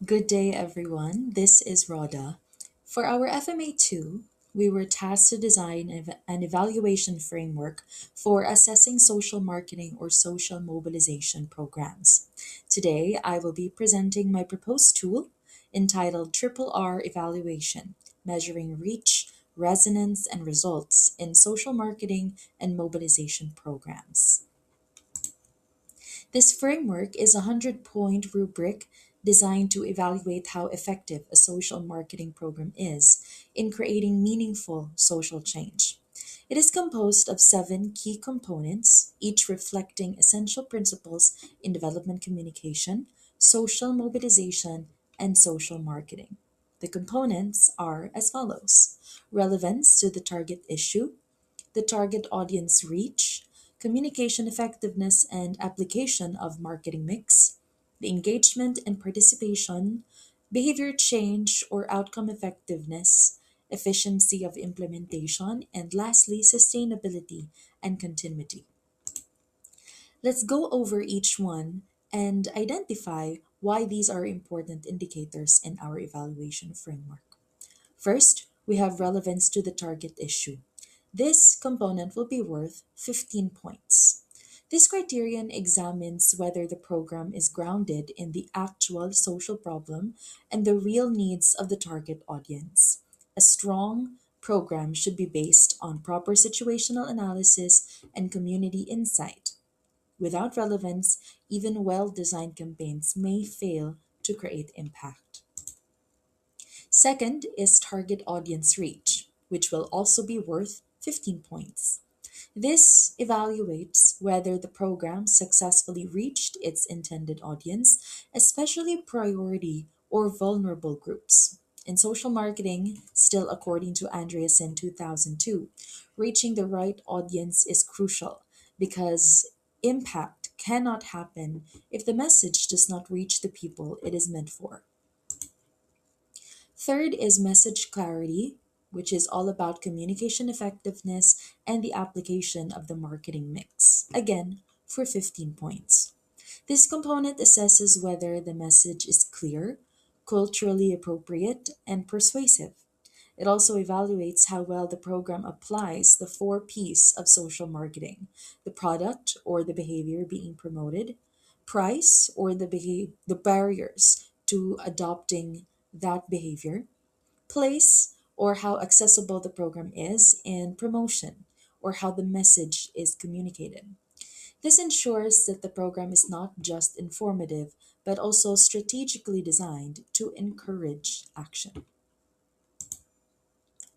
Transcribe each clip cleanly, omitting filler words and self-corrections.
Good day, everyone. This is Rhoda. For our FMA2, we were tasked to design an evaluation framework for assessing social marketing or social mobilization programs. Today, I will be presenting my proposed tool entitled Triple R Evaluation, measuring reach, resonance, and results in social marketing and mobilization programs. This framework is a 100-point rubric designed to evaluate how effective a social marketing program is in creating meaningful social change. It is composed of seven key components, each reflecting essential principles in development communication, social mobilization, and social marketing. The components are as follows: relevance to the target issue, the target audience reach, communication effectiveness and application of marketing mix, the engagement and participation, behavior change or outcome effectiveness, efficiency of implementation, and lastly, sustainability and continuity. Let's go over each one and identify why these are important indicators in our evaluation framework. First, we have relevance to the target issue. This component will be worth 15 points. This criterion examines whether the program is grounded in the actual social problem and the real needs of the target audience. A strong program should be based on proper situational analysis and community insight. Without relevance, even well designed campaigns may fail to create impact. Second is target audience reach, which will also be worth 15 points. This evaluates whether the program successfully reached its intended audience, especially priority or vulnerable groups. In social marketing, still according to Andreasen 2002, reaching the right audience is crucial because impact cannot happen if the message does not reach the people it is meant for. Third is message clarity, which is all about communication effectiveness and the application of the marketing mix. Again, for 15 points. This component assesses whether the message is clear, culturally appropriate, and persuasive. It also evaluates how well the program applies the four P's of social marketing: the product or the behavior being promoted, price or the barriers to adopting that behavior, place or how accessible the program is, and promotion or how the message is communicated. This ensures that the program is not just informative but also strategically designed to encourage action.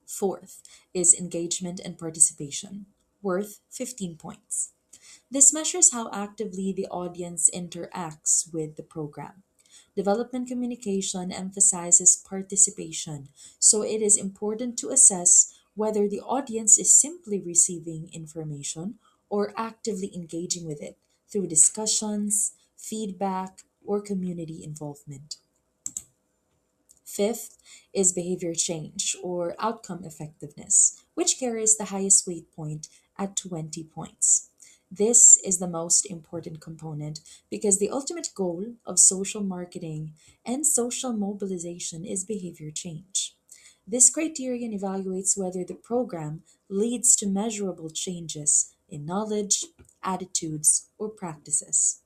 Fourth is engagement and participation, worth 15 points. This measures how actively the audience interacts with the program. Development communication emphasizes participation, so it is important to assess whether the audience is simply receiving information or actively engaging with it through discussions, feedback, or community involvement. Fifth is behavior change or outcome effectiveness, which carries the highest weight point at 20 points. This is the most important component because the ultimate goal of social marketing and social mobilization is behavior change. This criterion evaluates whether the program leads to measurable changes in knowledge, attitudes, or practices.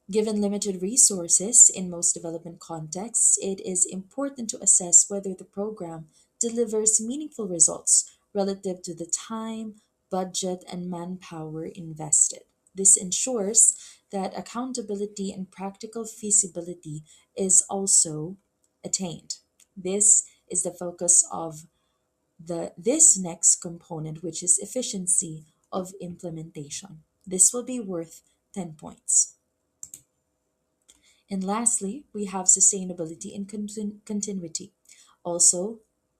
Given limited resources in most development contexts, it is important to assess whether the program delivers meaningful results relative to the time, budget, and manpower invested. This ensures that accountability and practical feasibility is also attained. This is the focus of this next component, which is efficiency of implementation. This will be worth 10 points. And lastly, we have sustainability and continuity, also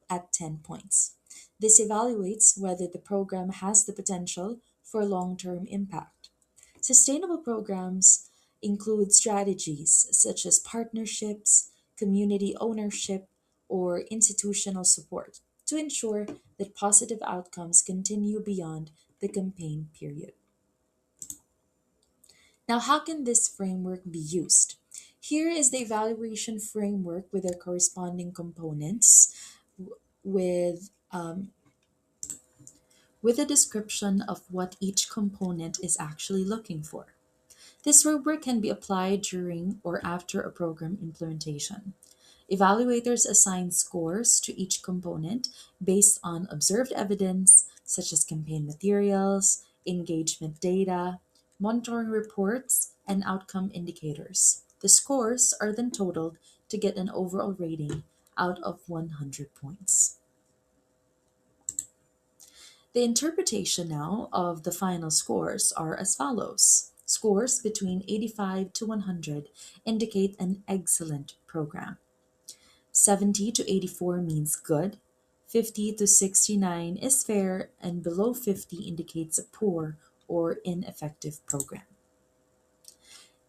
at 10 points. This evaluates whether the program has the potential for long term impact. Sustainable programs include strategies such as partnerships, community ownership, or institutional support to ensure that positive outcomes continue beyond the campaign period. Now, how can this framework be used? Here is the evaluation framework with their corresponding components with with a description of what each component is actually looking for. This rubric can be applied during or after a program implementation. Evaluators assign scores to each component based on observed evidence, such as campaign materials, engagement data, monitoring reports, and outcome indicators. The scores are then totaled to get an overall rating out of 100 points. The interpretation now of the final scores are as follows. Scores between 85 to 100 indicate an excellent program. 70 to 84 means good. 50 to 69 is fair, and below 50 indicates a poor or ineffective program.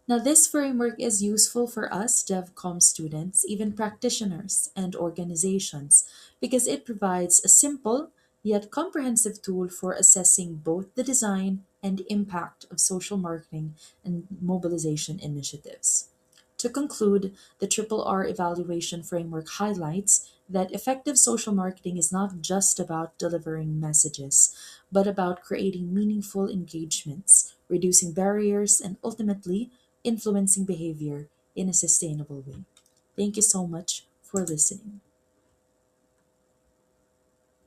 Now, this framework is useful for us DevCom students, even practitioners and organizations, because it provides a simple yet comprehensive tool for assessing both the design and impact of social marketing and mobilization initiatives. To conclude, the Triple R evaluation framework highlights that effective social marketing is not just about delivering messages, but about creating meaningful engagements, reducing barriers, and ultimately influencing behavior in a sustainable way. Thank you so much for listening.